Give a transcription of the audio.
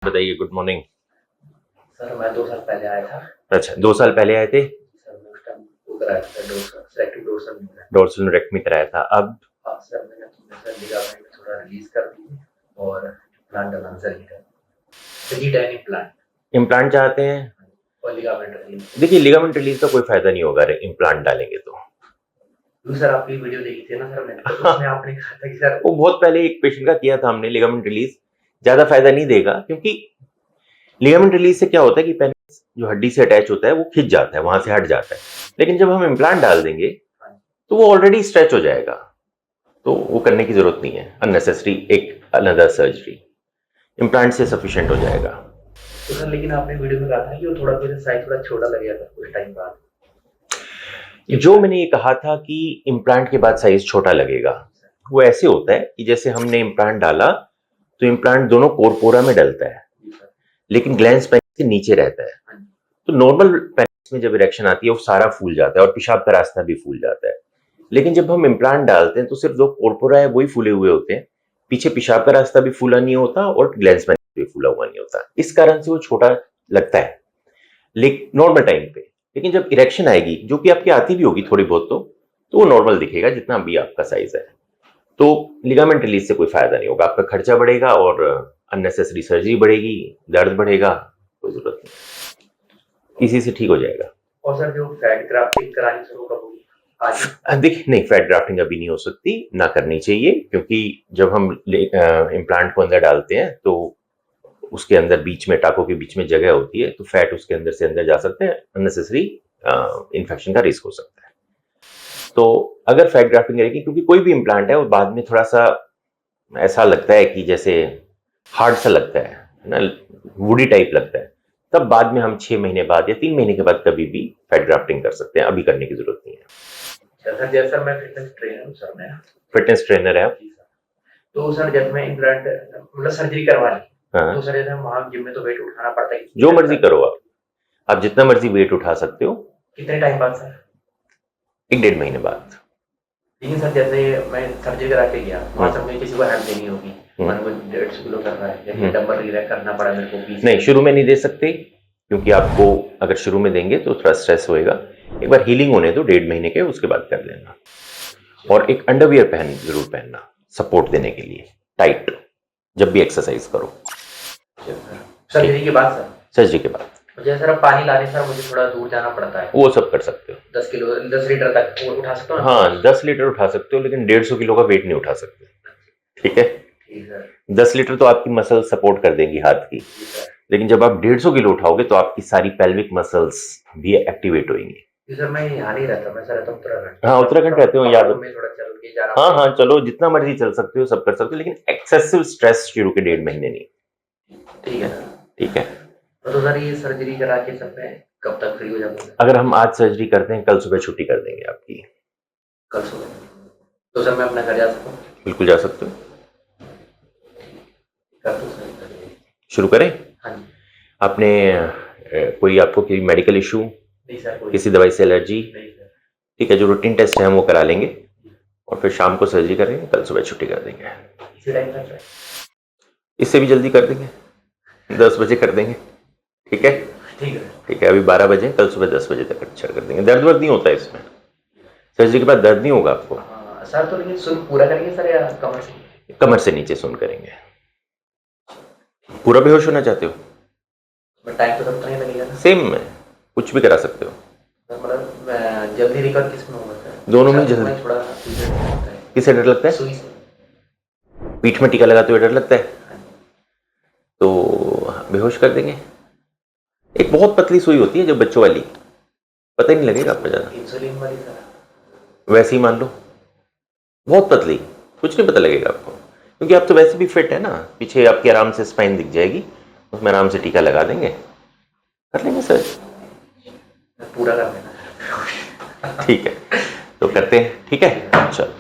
बताइए, good morning. Sir मैं 2 साल पहले आया था। अच्छा, 2 साल पहले आए थे। सर मैं उस टाइम वो कराया था डोर्सल सेलेक्टिव डोर्सल नहीं कराया। डोर्सलमेक्टमी कराया था। अब हाँ सर मैंने सर लिगामेंट थोड़ा रिलीज कर दी और प्लांट डालना सर रिजिड इम्प्लांट इम्प्लांट चाहते हैं। और लिगामेंट रिलीज। देखिए, लिगामेंट रिलीज का कोई फायदा नहीं होगा इम्प्लांट डालेंगे तो। सर आपकी वीडियो देखी थी ना सर मैंने, तो उसमें आपने कहा था कि सर वो बहुत पहले एक पेशेंट का किया था हमने लिगामेंट रिलीज। ज्यादा फायदा नहीं देगा, क्योंकि लिगामेंट रिलीज से क्या होता है कि पेनिस जो हड्डी से अटैच होता है वो खिंच जाता है, वहां से हट जाता है। लेकिन जब हम इम्प्लांट डाल देंगे तो वो ऑलरेडी स्ट्रेच हो जाएगा, तो वो करने की जरूरत नहीं है अननेसेसरी एक अनदर सर्जरी। इम्प्लांट से सफिशिएंट हो जाएगा। तो सर लेकिन आपने वीडियो में कहा था कि वो थोड़ा मेरा साइज थोड़ा छोटा लग गया था कुछ टाइम बाद। जो मैंने ये कहा था कि इम्प्लांट के बाद साइज छोटा लगेगा, वो ऐसे होता है कि जैसे हमने इम्प्लांट डाला तो इम्प्लांट दोनों कोरपोरा में डलता है, लेकिन ग्लैंस पेनिस के नीचे रहता है। तो नॉर्मल पेनिस में जब इरेक्शन आती है वो सारा फूल जाता है और पेशाब का रास्ता भी फूल जाता है। लेकिन जब हम इम्प्लांट डालते हैं तो सिर्फ जो कोरपोरा है वही फूले हुए होते हैं, पीछे पेशाब का रास्ता भी फूला नहीं होता और ग्लैंस पेनिस भी फूला हुआ नहीं होता। इस कारण से वो छोटा लगता है लेकिन नॉर्मल टाइम पे। लेकिन जब इरेक्शन आएगी, जो कि आपकी आती भी होगी थोड़ी बहुत, तो वो नॉर्मल दिखेगा जितना भी आपका साइज है। तो लिगामेंट रिलीज से कोई फायदा नहीं होगा, आपका खर्चा बढ़ेगा और अननेसेसरी सर्जरी बढ़ेगी, दर्द बढ़ेगा, कोई जरूरत नहीं, इसी से ठीक हो जाएगा। और सर जो फैट ग्राफ्टिंग करानी शुरू कब होगी? आज देखिए, नहीं, फैट ग्राफ्टिंग अभी नहीं हो सकती, ना करनी चाहिए, क्योंकि जब हम इम्प्लांट को अंदर डालते हैं तो उसके अंदर बीच में टाकों के बीच में जगह होती है, तो फैट उसके अंदर से अंदर जा सकते हैं, अननेसेसरी इन्फेक्शन का रिस्क हो सकता है। तो अगर फैट ग्राफ्टिंग रहेगी, क्योंकि कोई भी इम्प्लांट है वो बाद में थोड़ा सा ऐसा लगता है कि जैसे हार्ड सा लगता है ना, वुडी टाइप लगता है, तब बाद में हम 6 महीने बाद या 3 महीने के बाद कभी भी फैट ग्राफ्टिंग कर सकते हैं, अभी करने की जरूरत नहीं है। सर जैसा मैं फिटनेस ट्रेनर हूँ सर मैं। फिटनेस ट्रेनर है। तो सर जब मैं इम्प्लांट मतलब सर्जरी करवा ली, हाँ, तो सर जैसे वहाँ जिम में तो वेट उठाना पड़ता है। जो मर्जी करो आप जितना मर्जी वेट उठा सकते हो। कितने टाइम बाद सर? 1-1.5 महीने बाद। लेकिन सर जैसे मैं सर्जरी करा के गया वहाँ सर मुझे किसी को हेल्प देनी होगी, मैंने को 150 किलो करना है, जैसे डंबल रिलैक्स करना पड़ा मेरे को 20। नहीं, शुरू में नहीं दे सकते, क्योंकि आपको अगर शुरू में देंगे तो थोड़ा स्ट्रेस होएगा। एक बार हीलिंग होने दो 1.5 महीने के, उसके बाद कर लेना। और एक अंडरवियर जरूर पहनना सपोर्ट देने के लिए, टाइट, जब भी एक्सरसाइज करो। सर्जरी के बाद सर? सर्जरी के बाद जैसे सर पानी लाने सर मुझे थोड़ा दूर जाना पड़ता है, वो सब कर सकते हो। 10 लीटर तक वो उठा सकता हूँ? हाँ, 10 लीटर उठा सकते हो, लेकिन 150 किलो का वेट नहीं उठा सकते। ठीक है? ठीक है। 10 लीटर तो आपकी मसल सपोर्ट कर देंगी हाथ की, लेकिन जब आप 150 किलो उठाओगे तो आपकी सारी पेल्विक मसल्स भी एक्टिवेट होंगी। सर मैं यहाँ नहीं रहता, मैं सर रहता हूँ उत्तराखंड। हाँ, उत्तराखंड रहते हो, याद हो। में थोड़ा चल के जाना। हाँ हाँ, चलो, जितना मर्जी चल सकते हो, सब कर सकते हो, लेकिन एक्सेसिव स्ट्रेस शुरू के 1.5 महीने नहीं। ठीक है। ठीक है। तो सर ये सर्जरी करा के सब मैं कब तक फ्री हो जाऊंगा? अगर हम आज सर्जरी करते हैं, कल सुबह छुट्टी कर देंगे आपकी। कल सुबह? तो सर मैं अपना घर जा सकता हूँ? बिल्कुल जा सकते हो। कर दो सर। शुरू करें? हाँ जी। आपने कोई आपको कोई मेडिकल इशू, नहीं सर कोई। किसी दवाई से एलर्जी? नहीं सर। ठीक है, जो रूटीन टेस्ट है हम वो करा लेंगे और फिर शाम को सर्जरी करेंगे, कल सुबह छुट्टी कर देंगे। इसी टाइम तक सर? इससे भी जल्दी कर देंगे, 10 बजे कर देंगे। ठीक है? ठीक है। ठीक है, अभी 12 बजे, कल सुबह 10 बजे तक अच्छा कर देंगे। दर्द वर्द नहीं होता इसमें, सर्जरी के बाद दर्द नहीं होगा आपको। सर तो लेकिन सुन पूरा करेंगे सर या कमर से? कमर से नीचे सुन करेंगे। पूरा बेहोश होना चाहते हो? टाइम तो तब नहीं लगेगा ना? सेम में कुछ भी करा सकते हो। मतलब जल्दी रिकवर किस में होगा सर? दोनों में जल्दी। थोड़ा किससे डर लगता है? सुई से। पीठ में टीका लगाते हुए डर लगता है, तो बेहोश कर देंगे। एक बहुत पतली सुई होती है जो बच्चों वाली, पता ही नहीं लगेगा आपको ज्यादा। इंसुलिन वाली सर? वैसे ही मान लो, बहुत पतली, कुछ नहीं पता लगेगा आपको, क्योंकि आप तो वैसे भी फिट है ना। पीछे आपकी आराम से स्पाइन दिख जाएगी, उसमें आराम से टीका लगा देंगे, कर लेंगे सर। पूरा कर लेना। ठीक है, तो करते हैं। ठीक है, चलो।